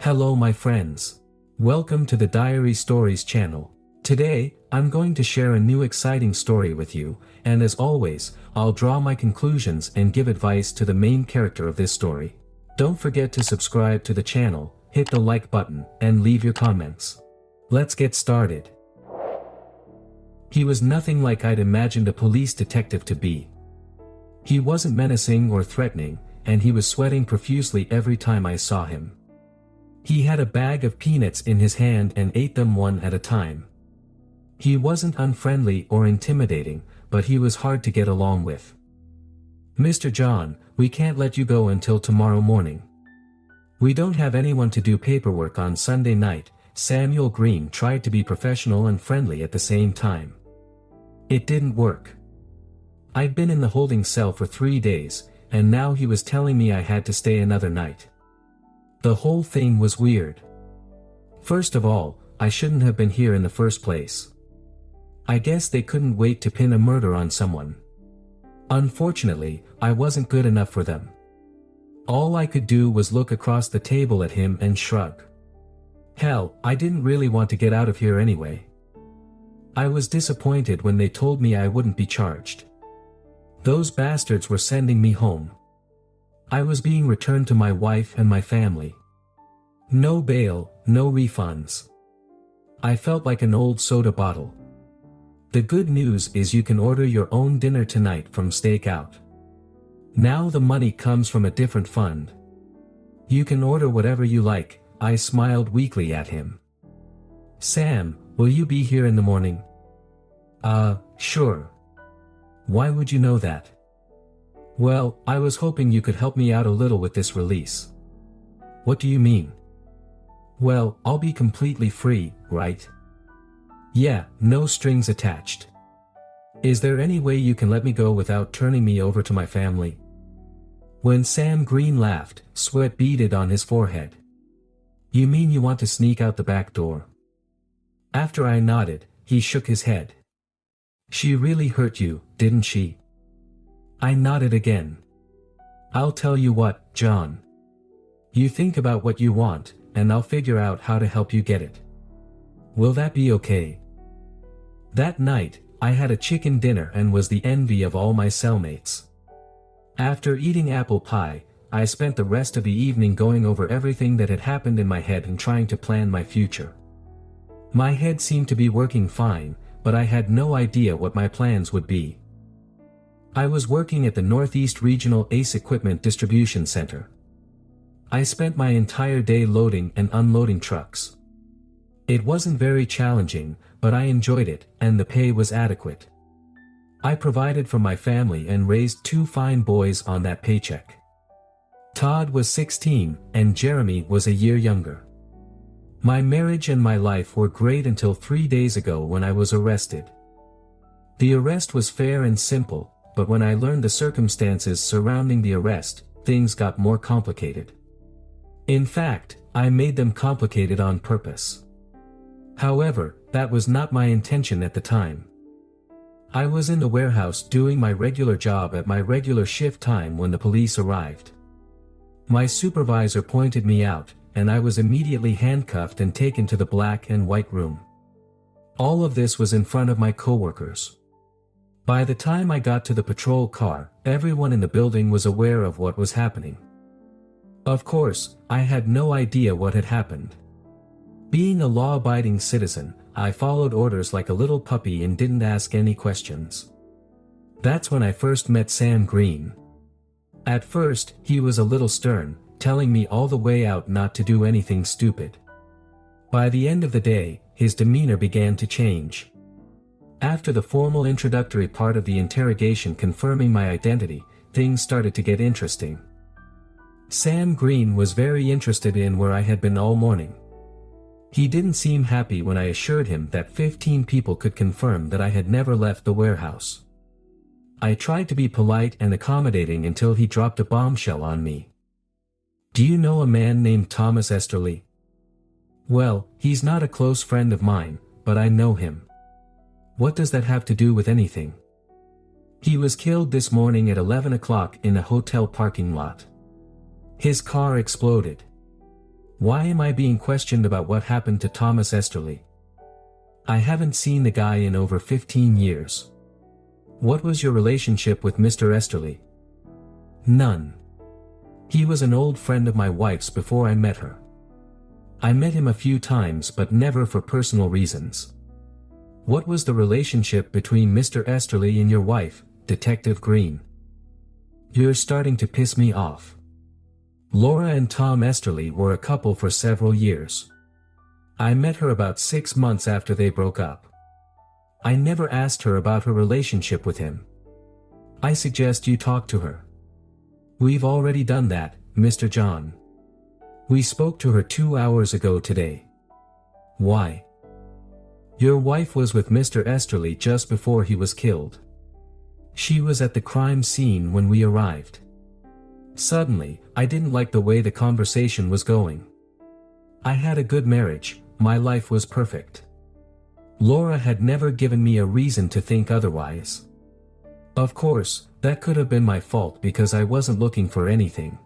Hello my friends. Welcome to the Diary Stories channel. Today, I'm going to share a new exciting story with you, and as always, I'll draw my conclusions and give advice to the main character of this story. Don't forget to subscribe to the channel, hit the like button, and leave your comments. Let's get started. He was nothing like I'd imagined a police detective to be. He wasn't menacing or threatening, and he was sweating profusely every time I saw him. He had a bag of peanuts in his hand and ate them one at a time. He wasn't unfriendly or intimidating, but he was hard to get along with. "Mr. John, we can't let you go until tomorrow morning. We don't have anyone to do paperwork on Sunday night." Samuel Green tried to be professional and friendly at the same time. It didn't work. I'd been in the holding cell for 3 days, and now he was telling me I had to stay another night. The whole thing was weird. First of all, I shouldn't have been here in the first place. I guess they couldn't wait to pin a murder on someone. Unfortunately, I wasn't good enough for them. All I could do was look across the table at him and shrug. Hell, I didn't really want to get out of here anyway. I was disappointed when they told me I wouldn't be charged. Those bastards were sending me home. I was being returned to my wife and my family. No bail, no refunds. I felt like an old soda bottle. The good news is you can order your own dinner tonight from Stakeout. Now the money comes from a different fund. You can order whatever you like. I smiled weakly at him. "Sam, will you be here in the morning?" Sure. Why would you know that?" "Well, I was hoping you could help me out a little with this release." "What do you mean?" "Well, I'll be completely free, right?" "Yeah, no strings attached." "Is there any way you can let me go without turning me over to my family?" When Sam Green laughed, sweat beaded on his forehead. "You mean you want to sneak out the back door?" After I nodded, he shook his head. "She really hurt you, didn't she?" I nodded again. "I'll tell you what, John. You think about what you want, and I'll figure out how to help you get it. Will that be okay?" That night, I had a chicken dinner and was the envy of all my cellmates. After eating apple pie, I spent the rest of the evening going over everything that had happened in my head and trying to plan my future. My head seemed to be working fine, but I had no idea what my plans would be. I was working at the Northeast Regional ACE Equipment Distribution Center. I spent my entire day loading and unloading trucks. It wasn't very challenging, but I enjoyed it, and the pay was adequate. I provided for my family and raised 2 fine boys on that paycheck. Todd was 16, and Jeremy was a year younger. My marriage and my life were great until 3 days ago when I was arrested. The arrest was fair and simple, but when I learned the circumstances surrounding the arrest, things got more complicated. In fact, I made them complicated on purpose. However, that was not my intention at the time. I was in the warehouse doing my regular job at my regular shift time when the police arrived. My supervisor pointed me out, and I was immediately handcuffed and taken to the black and white room. All of this was in front of my coworkers. By the time I got to the patrol car, everyone in the building was aware of what was happening. Of course, I had no idea what had happened. Being a law-abiding citizen, I followed orders like a little puppy and didn't ask any questions. That's when I first met Sam Green. At first, he was a little stern, telling me all the way out not to do anything stupid. By the end of the day, his demeanor began to change. After the formal introductory part of the interrogation confirming my identity, things started to get interesting. Sam Green was very interested in where I had been all morning. He didn't seem happy when I assured him that 15 people could confirm that I had never left the warehouse. I tried to be polite and accommodating until he dropped a bombshell on me. "Do you know a man named Thomas Esterly?" "Well, he's not a close friend of mine, but I know him." "What does that have to do with anything?" "He was killed this morning at 11 o'clock in a hotel parking lot. His car exploded. Why am I being questioned about what happened to Thomas Esterly? I haven't seen the guy in over 15 years. What was your relationship with Mr. Esterly? None. He was an old friend of my wife's before I met her. I met him a few times but never for personal reasons. What was the relationship between Mr. Esterly and your wife, Detective Green? You're starting to piss me off. Laura and Tom Esterly were a couple for several years. I met her about 6 months after they broke up. I never asked her about her relationship with him. I suggest you talk to her. We've already done that, Mr. John. We spoke to her 2 hours ago today. Why? Your wife was with Mr. Esterly just before he was killed. She was at the crime scene when we arrived. Suddenly, I didn't like the way the conversation was going. I had a good marriage, my life was perfect. Laura had never given me a reason to think otherwise. Of course, that could have been my fault because I wasn't looking for anything.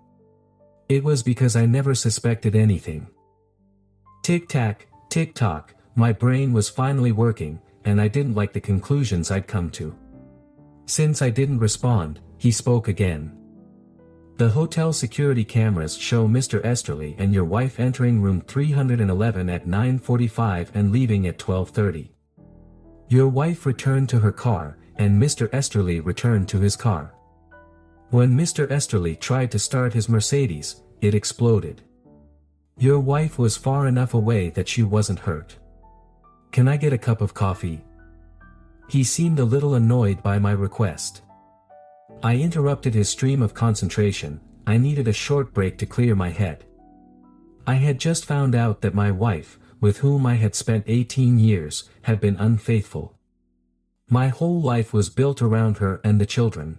It was because I never suspected anything. Tick-tack, tick-tock, my brain was finally working, and I didn't like the conclusions I'd come to. Since I didn't respond, he spoke again. The hotel security cameras show Mr. Esterly and your wife entering room 311 at 9:45 and leaving at 12:30. Your wife returned to her car, and Mr. Esterly returned to his car. When Mr. Esterly tried to start his Mercedes, it exploded. Your wife was far enough away that she wasn't hurt. Can I get a cup of coffee? He seemed a little annoyed by my request. I interrupted his stream of concentration. I needed a short break to clear my head. I had just found out that my wife, with whom I had spent 18 years, had been unfaithful. My whole life was built around her and the children.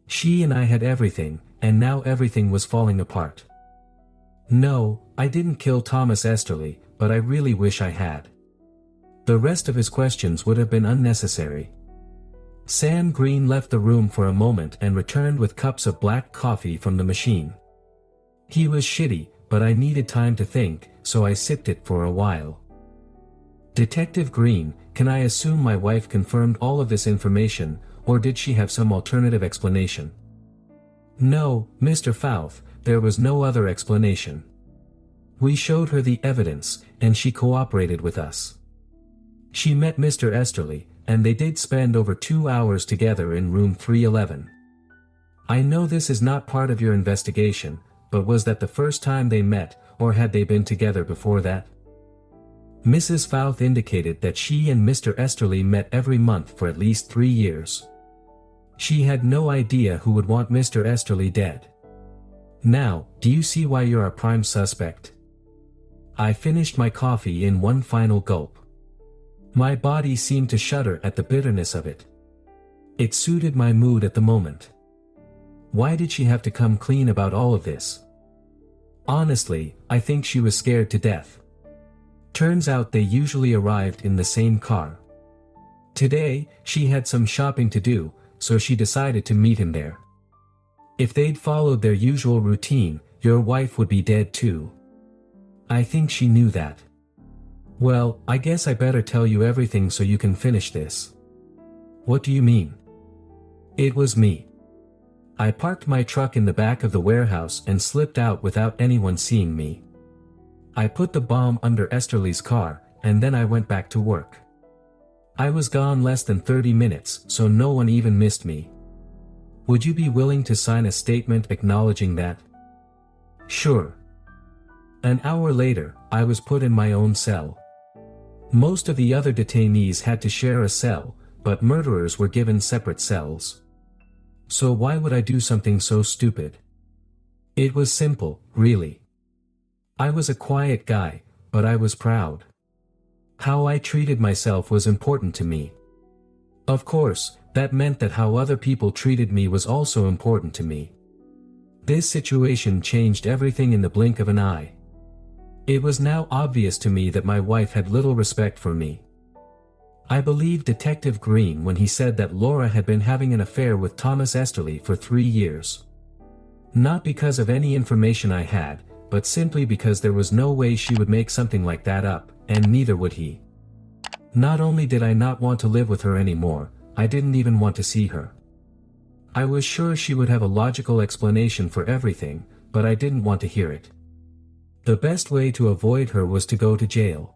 She and I had everything, and now everything was falling apart. No, I didn't kill Thomas Esterly, but I really wish I had. The rest of his questions would have been unnecessary. Sam Green left the room for a moment and returned with cups of black coffee from the machine. He was shitty, but I needed time to think, so I sipped it for a while. Detective Green, can I assume my wife confirmed all of this information, or did she have some alternative explanation? No, Mr. Fouth, there was no other explanation. We showed her the evidence, and she cooperated with us. She met Mr. Esterly, and they did spend over 2 hours together in room 311. I know this is not part of your investigation, but was that the first time they met, or had they been together before that? Mrs. Fouth indicated that she and Mr. Esterly met every month for at least 3 years. She had no idea who would want Mr. Esterly dead. Now, do you see why you're a prime suspect? I finished my coffee in one final gulp. My body seemed to shudder at the bitterness of it. It suited my mood at the moment. Why did she have to come clean about all of this? Honestly, I think she was scared to death. Turns out they usually arrived in the same car. Today, she had some shopping to do, so she decided to meet him there. If they'd followed their usual routine, your wife would be dead too. I think she knew that. Well, I guess I better tell you everything so you can finish this. What do you mean? It was me. I parked my truck in the back of the warehouse and slipped out without anyone seeing me. I put the bomb under Esterly's car, and then I went back to work. I was gone less than 30 minutes, so no one even missed me. Would you be willing to sign a statement acknowledging that? Sure. An hour later, I was put in my own cell. Most of the other detainees had to share a cell, but murderers were given separate cells. So why would I do something so stupid? It was simple, really. I was a quiet guy, but I was proud. How I treated myself was important to me. Of course, that meant that how other people treated me was also important to me. This situation changed everything in the blink of an eye. It was now obvious to me that my wife had little respect for me. I believed Detective Green when he said that Laura had been having an affair with Thomas Esterly for 3 years. Not because of any information I had, but simply because there was no way she would make something like that up, and neither would he. Not only did I not want to live with her anymore, I didn't even want to see her. I was sure she would have a logical explanation for everything, but I didn't want to hear it. The best way to avoid her was to go to jail.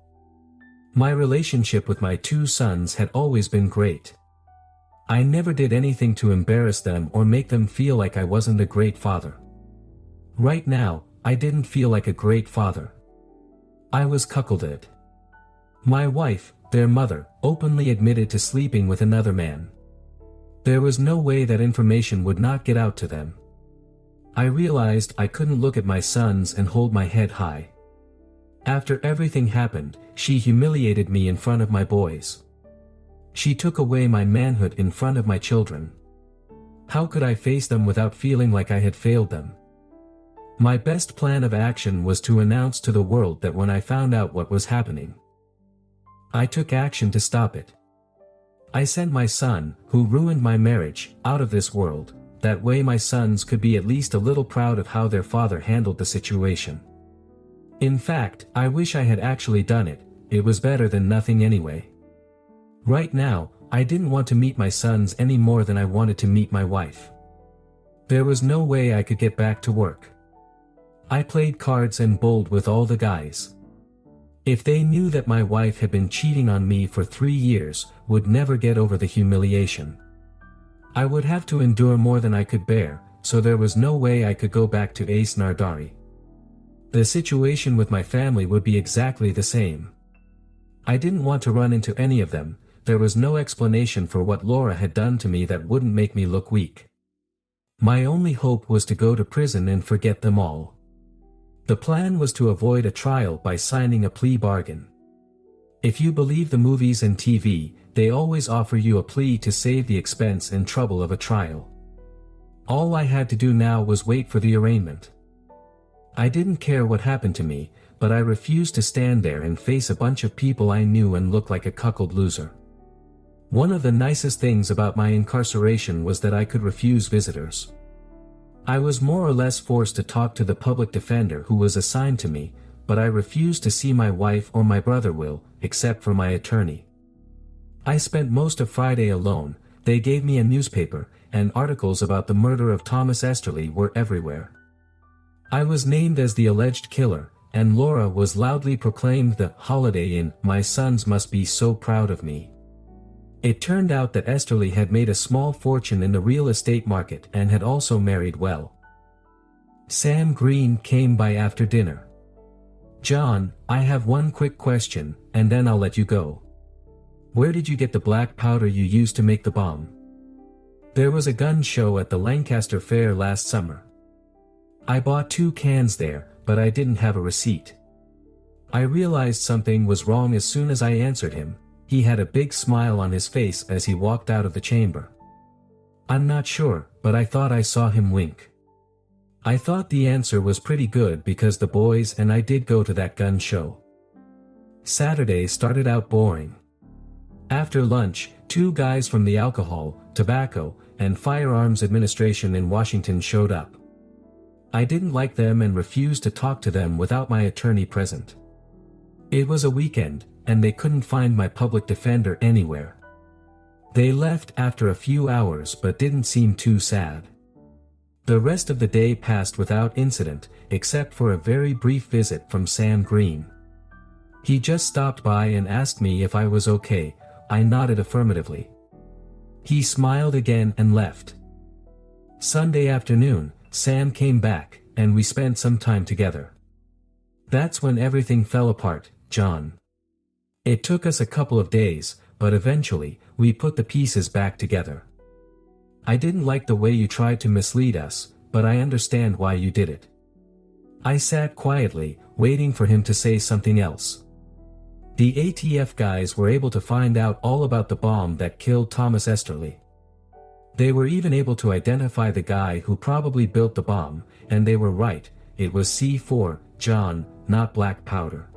My relationship with my 2 sons had always been great. I never did anything to embarrass them or make them feel like I wasn't a great father. Right now, I didn't feel like a great father. I was cuckolded. My wife, their mother, openly admitted to sleeping with another man. There was no way that information would not get out to them. I realized I couldn't look at my sons and hold my head high. After everything happened, she humiliated me in front of my boys. She took away my manhood in front of my children. How could I face them without feeling like I had failed them? My best plan of action was to announce to the world that when I found out what was happening, I took action to stop it. I sent my son, who ruined my marriage, out of this world. That way my sons could be at least a little proud of how their father handled the situation. In fact, I wish I had actually done it. It was better than nothing anyway. Right now, I didn't want to meet my sons any more than I wanted to meet my wife. There was no way I could get back to work. I played cards and bowled with all the guys. If they knew that my wife had been cheating on me for 3 years, would never get over the humiliation. I would have to endure more than I could bear, so there was no way I could go back to Ace Nardari. The situation with my family would be exactly the same. I didn't want to run into any of them. There was no explanation for what Laura had done to me that wouldn't make me look weak. My only hope was to go to prison and forget them all. The plan was to avoid a trial by signing a plea bargain. If you believe the movies and TV, they always offer you a plea to save the expense and trouble of a trial. All I had to do now was wait for the arraignment. I didn't care what happened to me, but I refused to stand there and face a bunch of people I knew and look like a cuckold loser. One of the nicest things about my incarceration was that I could refuse visitors. I was more or less forced to talk to the public defender who was assigned to me, but I refused to see my wife or my brother Will, except for my attorney. I spent most of Friday alone. They gave me a newspaper, and articles about the murder of Thomas Esterly were everywhere. I was named as the alleged killer, and Laura was loudly proclaimed the Holiday Inn. My sons must be so proud of me. It turned out that Esterly had made a small fortune in the real estate market and had also married well. Sam Green came by after dinner. "John, I have one quick question, and then I'll let you go. Where did you get the black powder you used to make the bomb?" "There was a gun show at the Lancaster Fair last summer. I bought 2 cans there, but I didn't have a receipt." I realized something was wrong as soon as I answered him. He had a big smile on his face as he walked out of the chamber. "I'm not sure, but I thought I saw him wink." I thought the answer was pretty good because the boys and I did go to that gun show. Saturday started out boring. After lunch, 2 guys from the Alcohol, Tobacco, and Firearms Administration in Washington showed up. I didn't like them and refused to talk to them without my attorney present. It was a weekend, and they couldn't find my public defender anywhere. They left after a few hours but didn't seem too sad. The rest of the day passed without incident, except for a very brief visit from Sam Green. He just stopped by and asked me if I was okay. I nodded affirmatively. He smiled again and left. Sunday afternoon, Sam came back, and we spent some time together. That's when everything fell apart, John. It took us a couple of days, but eventually, we put the pieces back together. I didn't like the way you tried to mislead us, but I understand why you did it. I sat quietly, waiting for him to say something else. The ATF guys were able to find out all about the bomb that killed Thomas Esterly. They were even able to identify the guy who probably built the bomb, and they were right, it was C4, John, not black powder.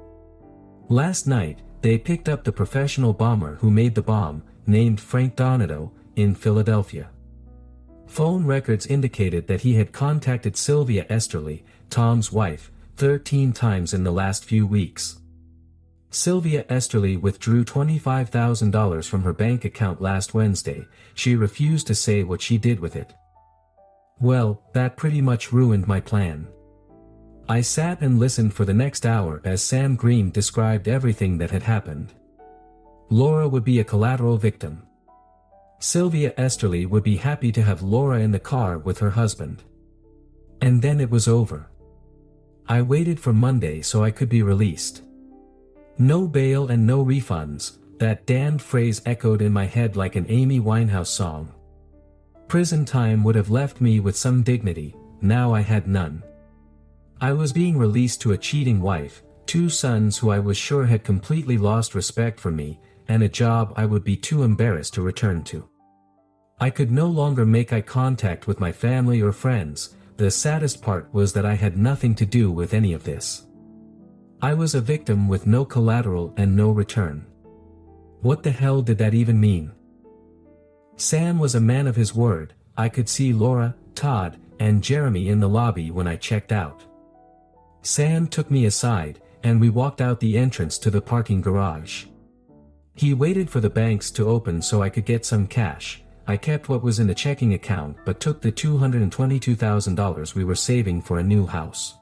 Last night, they picked up the professional bomber who made the bomb, named Frank Donato, in Philadelphia. Phone records indicated that he had contacted Sylvia Esterly, Tom's wife, 13 times in the last few weeks. Sylvia Esterly withdrew $25,000 from her bank account last Wednesday. She refused to say what she did with it. Well, that pretty much ruined my plan. I sat and listened for the next hour as Sam Green described everything that had happened. Laura would be a collateral victim. Sylvia Esterly would be happy to have Laura in the car with her husband. And then it was over. I waited for Monday so I could be released. No bail and no refunds, that damned phrase echoed in my head like an Amy Winehouse song. Prison time would have left me with some dignity, now I had none. I was being released to a cheating wife, 2 sons who I was sure had completely lost respect for me, and a job I would be too embarrassed to return to. I could no longer make eye contact with my family or friends. The saddest part was that I had nothing to do with any of this. I was a victim with no collateral and no return. What the hell did that even mean? Sam was a man of his word. I could see Laura, Todd, and Jeremy in the lobby when I checked out. Sam took me aside, and we walked out the entrance to the parking garage. He waited for the banks to open so I could get some cash. I kept what was in the checking account but took the $222,000 we were saving for a new house.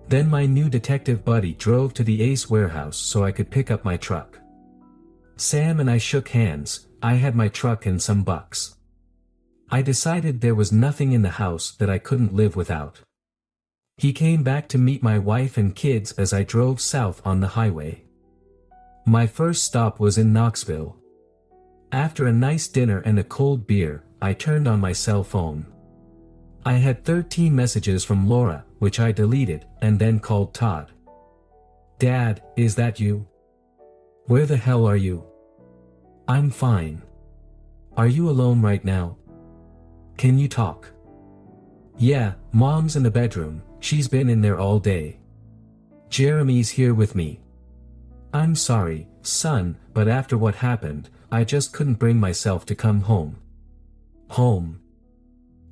Then my new detective buddy drove to the Ace warehouse so I could pick up my truck. Sam and I shook hands. I had my truck and some bucks. I decided there was nothing in the house that I couldn't live without. He came back to meet my wife and kids as I drove south on the highway. My first stop was in Knoxville. After a nice dinner and a cold beer, I turned on my cell phone. I had 13 messages from Laura, which I deleted, and then called Todd. "Dad, is that you? Where the hell are you?" "I'm fine. Are you alone right now? Can you talk?" "Yeah, Mom's in the bedroom, she's been in there all day. Jeremy's here with me." "I'm sorry, son, but after what happened, I just couldn't bring myself to come home." "Home?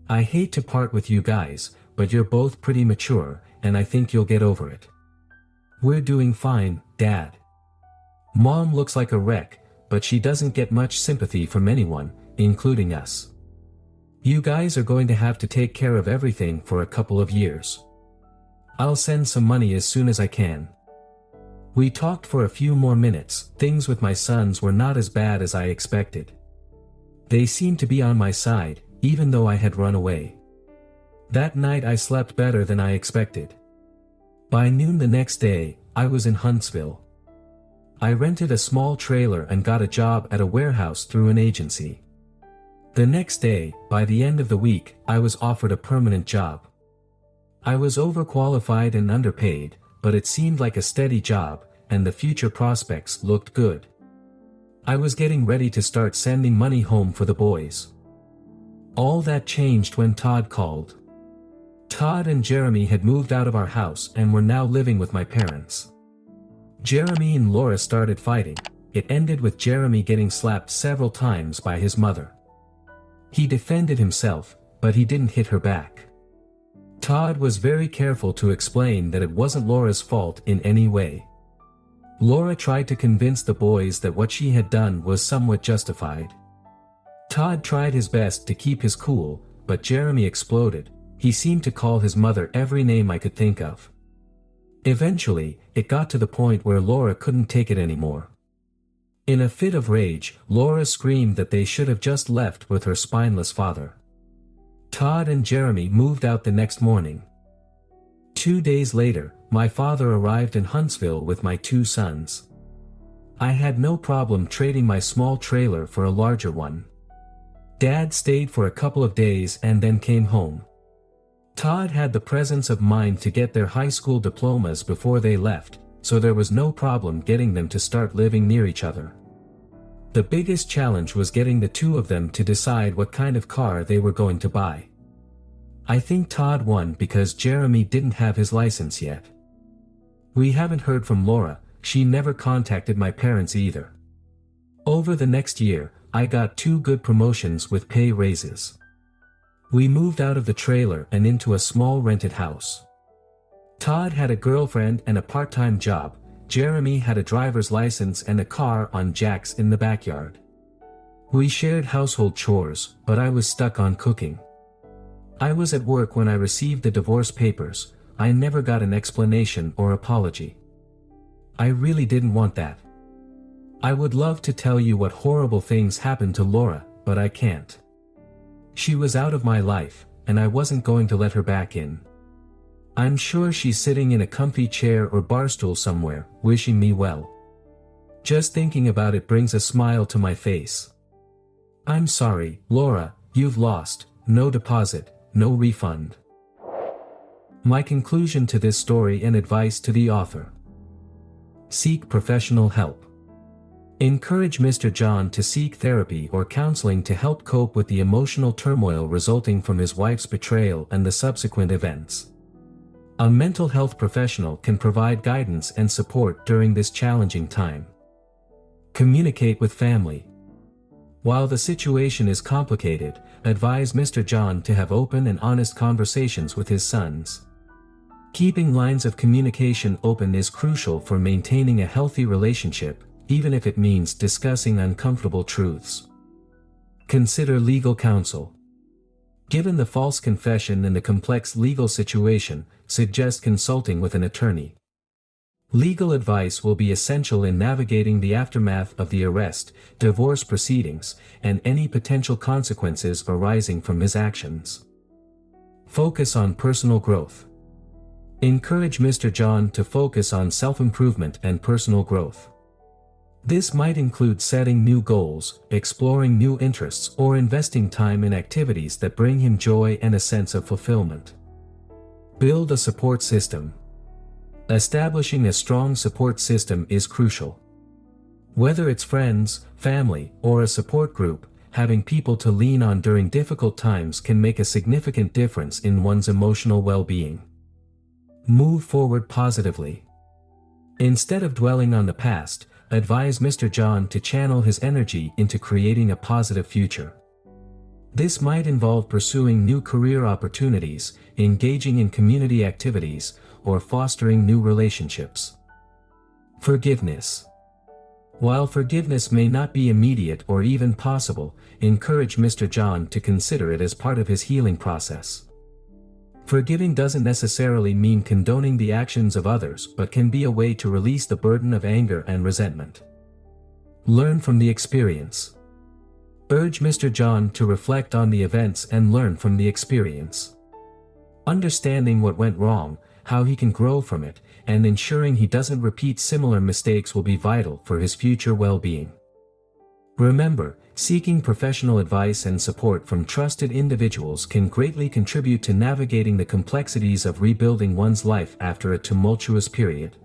I hate to part with you guys, but you're both pretty mature, and I think you'll get over it." "We're doing fine, Dad. Mom looks like a wreck, but she doesn't get much sympathy from anyone, including us. You guys are going to have to take care of everything for a couple of years. I'll send some money as soon as I can." We talked for a few more minutes. Things with my sons were not as bad as I expected. They seemed to be on my side, even though I had run away. That night I slept better than I expected. By noon the next day, I was in Huntsville. I rented a small trailer and got a job at a warehouse through an agency. The next day, by the end of the week, I was offered a permanent job. I was overqualified and underpaid, but it seemed like a steady job, and the future prospects looked good. I was getting ready to start sending money home for the boys. All that changed when Todd called. Todd and Jeremy had moved out of our house and were now living with my parents. Jeremy and Laura started fighting. It ended with Jeremy getting slapped several times by his mother. He defended himself, but he didn't hit her back. Todd was very careful to explain that it wasn't Laura's fault in any way. Laura tried to convince the boys that what she had done was somewhat justified. Todd tried his best to keep his cool, but Jeremy exploded. He seemed to call his mother every name I could think of. Eventually, it got to the point where Laura couldn't take it anymore. In a fit of rage, Laura screamed that they should have just left with her spineless father. Todd and Jeremy moved out the next morning. 2 days later, my father arrived in Huntsville with my 2 sons. I had no problem trading my small trailer for a larger one. Dad stayed for a couple of days and then came home. Todd had the presence of mind to get their high school diplomas before they left, so there was no problem getting them to start living near each other. The biggest challenge was getting the 2 of them to decide what kind of car they were going to buy. I think Todd won because Jeremy didn't have his license yet. We haven't heard from Laura. She never contacted my parents either. Over the next year, I got 2 good promotions with pay raises. We moved out of the trailer and into a small rented house. Todd had a girlfriend and a part-time job. Jeremy had a driver's license and a car on jacks in the backyard. We shared household chores, but I was stuck on cooking. I was at work when I received the divorce papers. I never got an explanation or apology. I really didn't want that. I would love to tell you what horrible things happened to Laura, but I can't. She was out of my life, and I wasn't going to let her back in. I'm sure she's sitting in a comfy chair or barstool somewhere, wishing me well. Just thinking about it brings a smile to my face. I'm sorry, Laura, you've lost. No deposit, no refund. My conclusion to this story and advice to the author. Seek professional help. Encourage Mr. John to seek therapy or counseling to help cope with the emotional turmoil resulting from his wife's betrayal and the subsequent events. A mental health professional can provide guidance and support during this challenging time. Communicate with family. While the situation is complicated, advise Mr. John to have open and honest conversations with his sons. Keeping lines of communication open is crucial for maintaining a healthy relationship, even if it means discussing uncomfortable truths. Consider legal counsel. Given the false confession and the complex legal situation, suggest consulting with an attorney. Legal advice will be essential in navigating the aftermath of the arrest, divorce proceedings, and any potential consequences arising from his actions. Focus on personal growth. Encourage Mr. John to focus on self-improvement and personal growth. This might include setting new goals, exploring new interests, or investing time in activities that bring him joy and a sense of fulfillment. Build a support system. Establishing a strong support system is crucial. Whether it's friends, family, or a support group, having people to lean on during difficult times can make a significant difference in one's emotional well-being. Move forward positively. Instead of dwelling on the past, advise Mr. John to channel his energy into creating a positive future. This might involve pursuing new career opportunities, engaging in community activities, or fostering new relationships. Forgiveness. While forgiveness may not be immediate or even possible, encourage Mr. John to consider it as part of his healing process. Forgiving doesn't necessarily mean condoning the actions of others, but can be a way to release the burden of anger and resentment. Learn from the experience. Urge Mr. John to reflect on the events and learn from the experience. Understanding what went wrong, how he can grow from it, and ensuring he doesn't repeat similar mistakes will be vital for his future well-being. Remember, seeking professional advice and support from trusted individuals can greatly contribute to navigating the complexities of rebuilding one's life after a tumultuous period.